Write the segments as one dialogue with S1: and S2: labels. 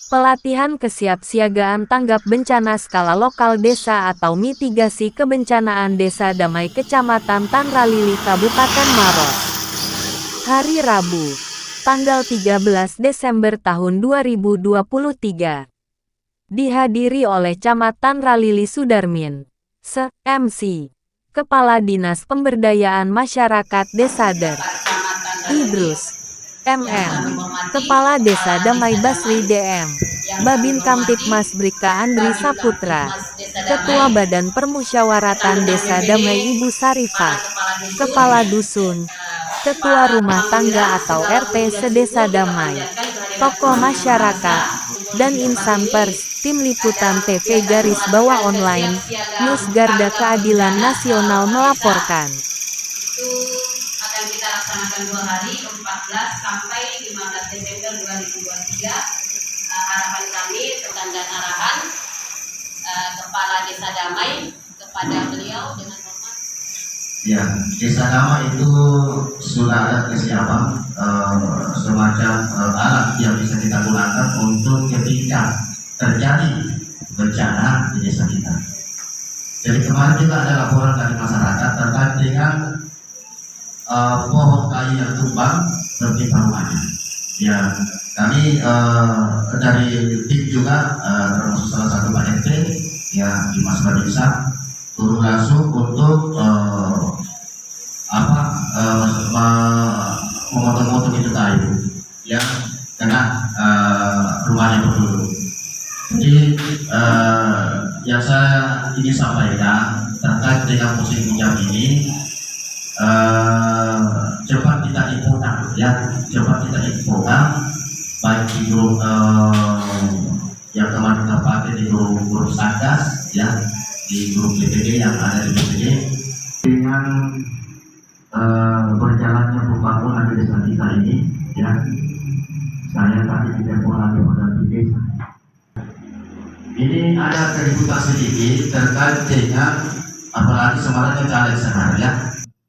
S1: Pelatihan kesiapsiagaan tanggap bencana skala lokal desa atau mitigasi kebencanaan Desa Damai Kecamatan Tanralili Kabupaten Maros. Hari Rabu, tanggal 13 Desember tahun 2023. Dihadiri oleh Camat Tanralili Sudarmin, Se.MC, Kepala Dinas Pemberdayaan Masyarakat Desa Der, Idrus, MM, Kepala Desa Damai Basri DM, Babin Kamtipmas Brika Andri Saputra, Ketua Badan Permusyawaratan Desa Damai Ibu Sarifah, Kepala Dusun, Ketua Rumah Tangga atau RT Sedesa Damai, tokoh masyarakat, dan insan pers. Tim Liputan TV garis bawah online, News Garda Keadilan Nasional melaporkan.
S2: Itu akan kita laksanakan 2 hari, 14 sampai 15 Desember 2023. Harapan kami dan arahan Kepala Desa Damai kepada beliau dengan hormat.
S3: Ya, Desa Damai itu sudah ada kesiapan semacam alat yang bisa kita gunakan untuk ketika terjadi bencana di desa kita. Jadi kemarin juga ada laporan dari masyarakat terkait dengan pohon kayu yang tumbang tertimpa rumahnya. Ya, kami dari tim juga termasuk salah satu Pak RT ya di Mas Babinsa turun langsung untuk memotong-motong itu kayu yang kena rumahnya penduduk. Jadi yang saya ingin sampaikan terkait dengan musim hujan ini, cepat kita infokan ya, cepat kita infokan baik di grup yang kemarin kita pakai di grup Satgas ya, di grup DPD yang ada di DPD dengan berjalannya pembangunan di desa kita ini ya. Saya tadi ditelepon lagi pada desa. Ini ada keributan sedikit terkait dengan apalagi sebenarnya caleg sekarang ya.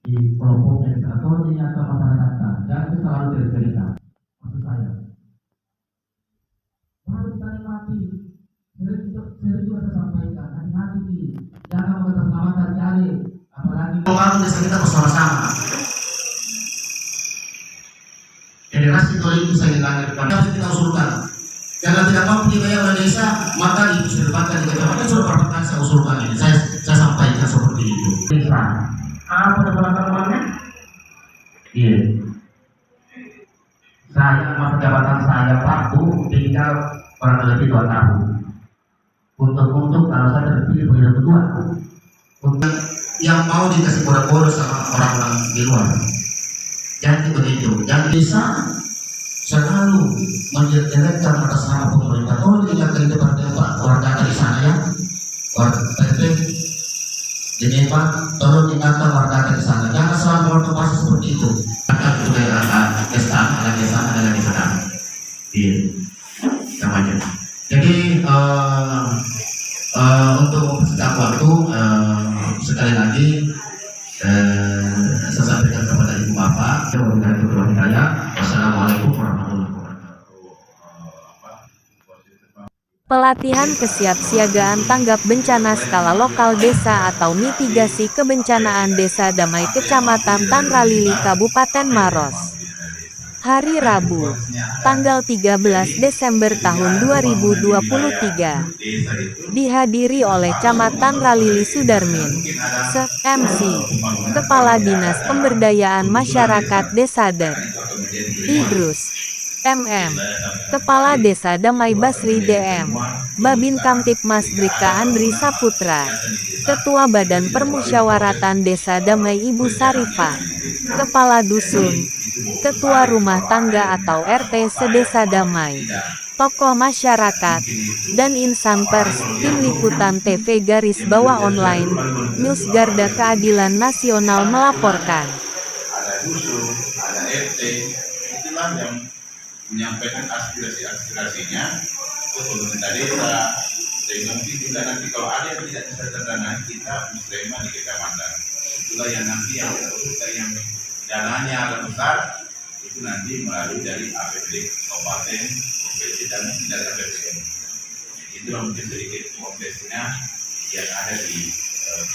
S3: Di kelompok desa atau di nyata masyarakat dan itu selalu cerita. Maksud saya, harus kita nikmati. Saya juga sampaikan, hati-hati, jangan mengatasnamakan caleg, apalagi membangun desa kita bersama-sama. Generasi itu saya dilahirkan, harus kita usulkan. Karena tidak mampu dibayar oleh desa, maka diusulkan di kecamatan sudah pernah saya usulkan ini. Saya sampaikan seperti itu. Apa teman-temannya? Iya. Saya masa jabatan saya waktu tinggal kurang lebih 2 tahun. Untuk kalau saya terpilih pemilu kedua, untuk yang mau dikasih bodoh-bodoh sama orang-orang di luar. Jangan begitu. Jangan bisa selalu menjelekkan atas nama pemerintah. Oh, diingatkan di depan Pak warga di sana ya, warga PT ini Pak, tolong ingatkan warga di sana. Jangan selalu berkomunikasi seperti itu. Akan juga ada lagi sedang. Iya, namanya. Jadi untuk setiap waktu sekali lagi saya sampaikan kepada Ibu Bapak, wassalamualaikum warahmatullahi wabarakatuh.
S1: Pelatihan kesiapsiagaan tanggap bencana skala lokal desa atau mitigasi kebencanaan Desa Damai Kecamatan Tanralili Kabupaten Maros. Hari Rabu, tanggal 13 Desember tahun 2023. Dihadiri oleh Camat Tanralili Sudarmin, Se.MC, Kepala Dinas Pemberdayaan Masyarakat Desa Der, Idrus, MM, Kepala Desa Damai Basri DM, Babin Kamtipmas Brika Andri Saputra, Ketua Badan Permusyawaratan Desa Damai Ibu Sarifah, Kepala Dusun, Ketua Rumah Tangga atau RT Sedesa Damai, tokoh masyarakat, dan insan pers. Tim Liputan TV garis bawah online, News Garda Keadilan Nasional melaporkan.
S4: Ada dusun, ada RT, itulah yang menyampaikan aspirasi-aspirasinya ke pemerintah desa. Sehingga mungkin juga nanti kalau ada yang tidak bisa terdanai, kita muslimah di kecamatan. Itulah yang nanti yang dananya agak besar, itu nanti melalui dari APBD kabupaten, provinsi dan dari APBN. Itulah mungkin sedikit prosesnya yang ada di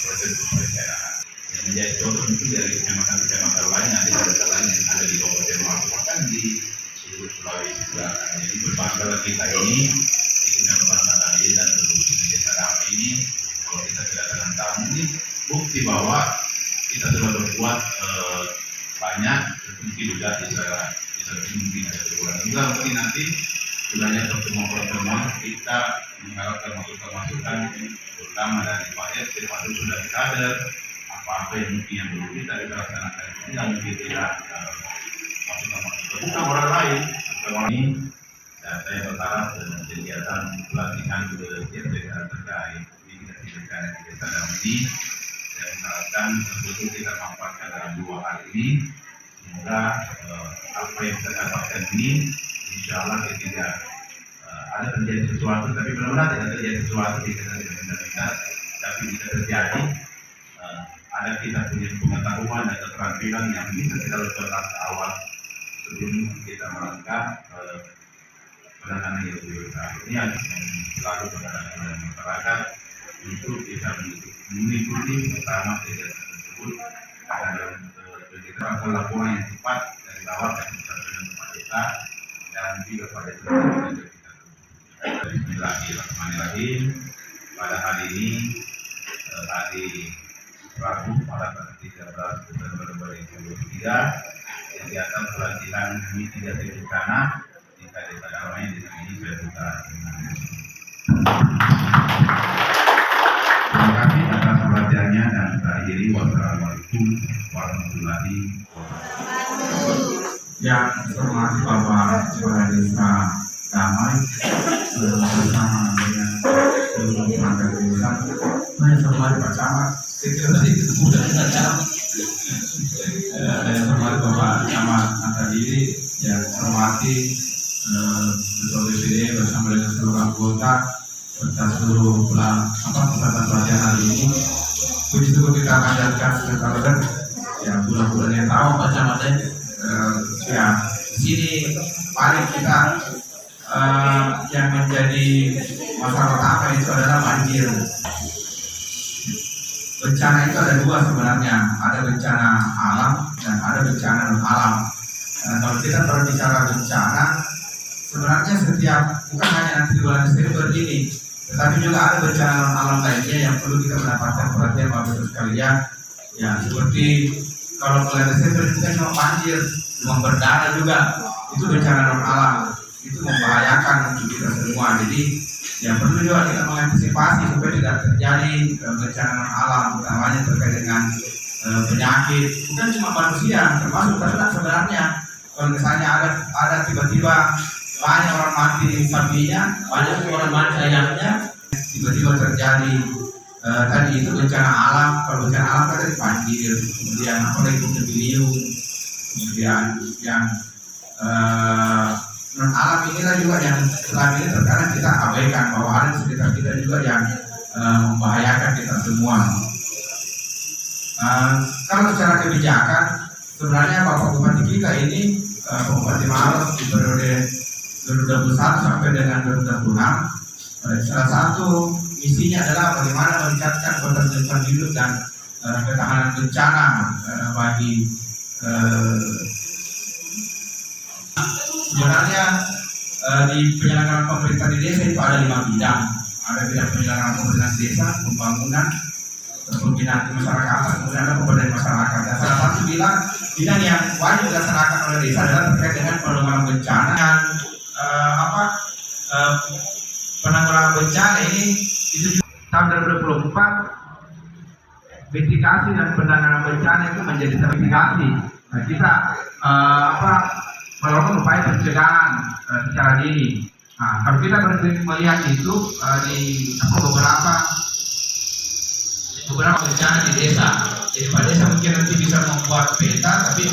S4: proses perencanaan. Yang menjadi contoh itu dari kecamatan-kecamatan lain, ada desa lain yang ada di Kabupaten Maluku, bahkan di seluruh Sulawesi Selatan. Jadi berbangga kita ini di Kecamatan Tanali dan di Desa Damai ini, kalau kita kedatangan tamu ini bukti bahwa kita sudah berbuat banyak, mungkin juga bisa mungkin ada kurang juga mungkin nanti sebenarnya pertemuan kita mengharapkan masukan terutama dari Pak RT, Pak Dusun dan kader apa-apa yang mungkin yang dulu kita laksanakan yang mungkin tidak masukan bukan orang lain orang ini. Dan saya berharap dengan kegiatan pelatihan budaya yang terkait di kita di Desa Damai ini, saya mengharapkan betul kita manfaatkan dalam 2 hari ini. Semoga apa yang kita dapatkan ini insya Allah tidak ada terjadi sesuatu, tapi benar-benar tidak terjadi sesuatu di kita, tapi jika terjadi ada kita punya pengetahuan dan keterampilan yang bisa kita lakukan awal sebelum kita melangkah penanganan yang lebih besar. Ini yang selalu penanganan masyarakat untuk bisa mengikuti pertama kegiatan tersebut agar kita akan laporan yang cepat dari awal dan kepada kita dan juga pada kita. Bismillahirrahmanirrahim. Pada hari ini hari Rabu pada tanggal 13 Desember 2023 kegiatan pelatihan mitigasi bencana di Desa Damai di sini saya buka. Terima kasih atas perhatiannya dan kita akhiri. Wassalamualaikum warahmatullahi wabarakatuh.
S5: Yang terhormat Bapak Kepala Desa Damai bersama dengan seluruh perangkat desa, saya hormati Pak Camat, tadi sudah saya hormati Bapak Camat Antadiri, yang hormati Ketua DPD bersama dengan seluruh anggota serta seluruh peserta pelatihan hari ini. Puji syukur kita panjatkan kepada ya bulan-bulan yang tahu Pak Camatnya ya di sini paling kita yang menjadi masalah utama itu adalah banjir. Bencana itu ada 2 sebenarnya, ada bencana alam dan ada bencana non alam. Kalau kita berbicara bencana, sebenarnya setiap bukan hanya nanti di bulan Desember ini, tetapi juga ada bencana non alam lainnya yang perlu kita mendapatkan perhatian Bapak Ibu sekalian. Ya seperti kalau bulan Desember kita cuma banjir, demam berdarah juga, itu bencana non alam. Itu membahayakan untuk kita semua. Jadi yang perlu juga kita mengantisipasi supaya tidak terjadi bencana non alam, utamanya terkait dengan penyakit. Bukan cuma manusia, termasuk ternak sebenarnya. Kalau misalnya ada tiba-tiba banyak orang mati sapinya, banyak orang mati ayamnya, tiba-tiba terjadi tadi itu bencana alam. Kalau bencana alam kan dari banjir, kemudian apalagi beliung, kemudian yang non alam inilah juga yang selama ini terkadang kita abaikan bahwa ada di sekitar kita juga yang membahayakan kita semua. Kalau secara kebijakan sebenarnya Bapak Bupati kita ini Bupati Maros di periode 2021 sampai dengan 2026 salah satu misinya adalah bagaimana meningkatkan ketersediaan hidup dan ketahanan bencana bagi sebenarnya di penyelenggaraan pemerintah di desa itu ada 5 bidang. Ada bidang penyelenggaraan pemerintahan desa, pembangunan, pembinaan masyarakat, kemudian ada pemberdayaan masyarakat. Dan salah satu bidang yang wajib dilaksanakan oleh desa adalah terkait dengan penanggulangan bencana. Dan penanggulangan bencana ini itu tahun 2024 mitigasi dan penanganan bencana itu menjadi sertifikasi. Nah, kita melakukan upaya pencegahan secara dini. Nah, kalau kita melihat itu di beberapa bencana di desa. Jadi Pak Desa mungkin nanti bisa membuat peta, tapi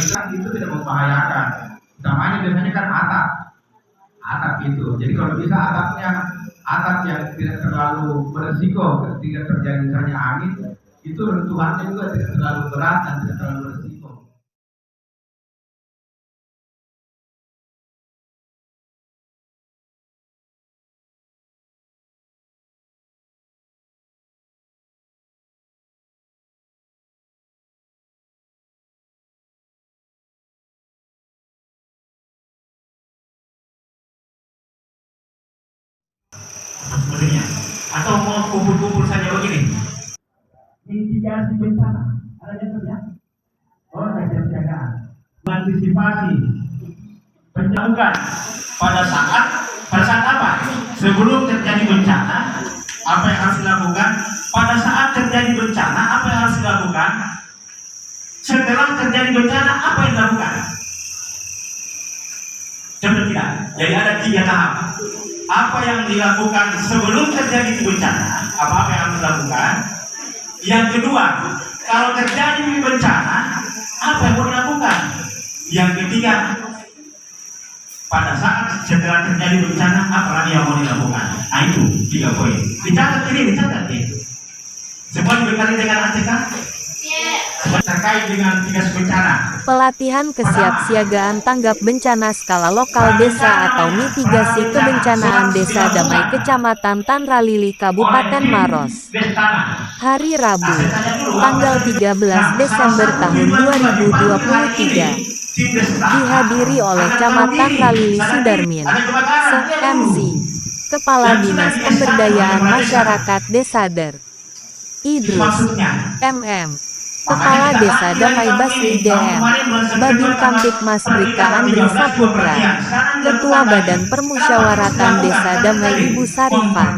S5: kita itu tidak membahayakan. Utamanya biasanya kan atap itu. Jadi kalau bisa atap yang tidak terlalu beresiko ketika terjadi misalnya angin, itu runtuhannya juga tidak terlalu berat dan tidak terlalu beresiko.
S6: bencana. Ada jatuhnya? Oh, kesiapsiagaan. Antisipasi bencana pada saat apa? Sebelum terjadi bencana, apa yang harus dilakukan? Pada saat terjadi bencana, apa yang harus dilakukan? Setelah terjadi bencana, apa yang dilakukan? Coba tidak. Jadi ada 3 tahap. Apa yang dilakukan sebelum terjadi bencana? Apa yang harus dilakukan? Yang kedua, kalau terjadi bencana, apa yang mau dilakukan? Yang ketiga, pada saat setelah terjadi bencana, apa lagi yang mau dilakukan? Nah, itu 3 poin. Dicatat ini. Semua dibekali dengan ATK terkait dengan tugas bencana.
S1: Pelatihan kesiapsiagaan tanggap bencana skala lokal desa atau mitigasi kebencanaan Desa Damai Kecamatan Tanralili Kabupaten Maros. Hari Rabu, tanggal 13 Desember tahun 2023. Dihadiri oleh Camat Tanralili Sudarmin, Se-MC, Kepala Dinas Pemberdayaan Masyarakat Desader, Idrus, MM, Kepala Desa Damai Basri DM, Babin Kamtipmas Brika Andri Saputra, Ketua Badan Permusyawaratan Desa Damai Ibu Sarifah,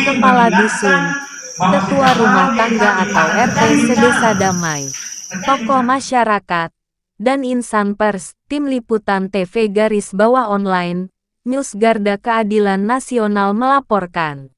S1: Kepala Dusun, Ketua Rumah Tangga atau RT Sedesa Damai, tokoh masyarakat, dan insan pers. Tim Liputan TV _online, News Garda Keadilan Nasional melaporkan.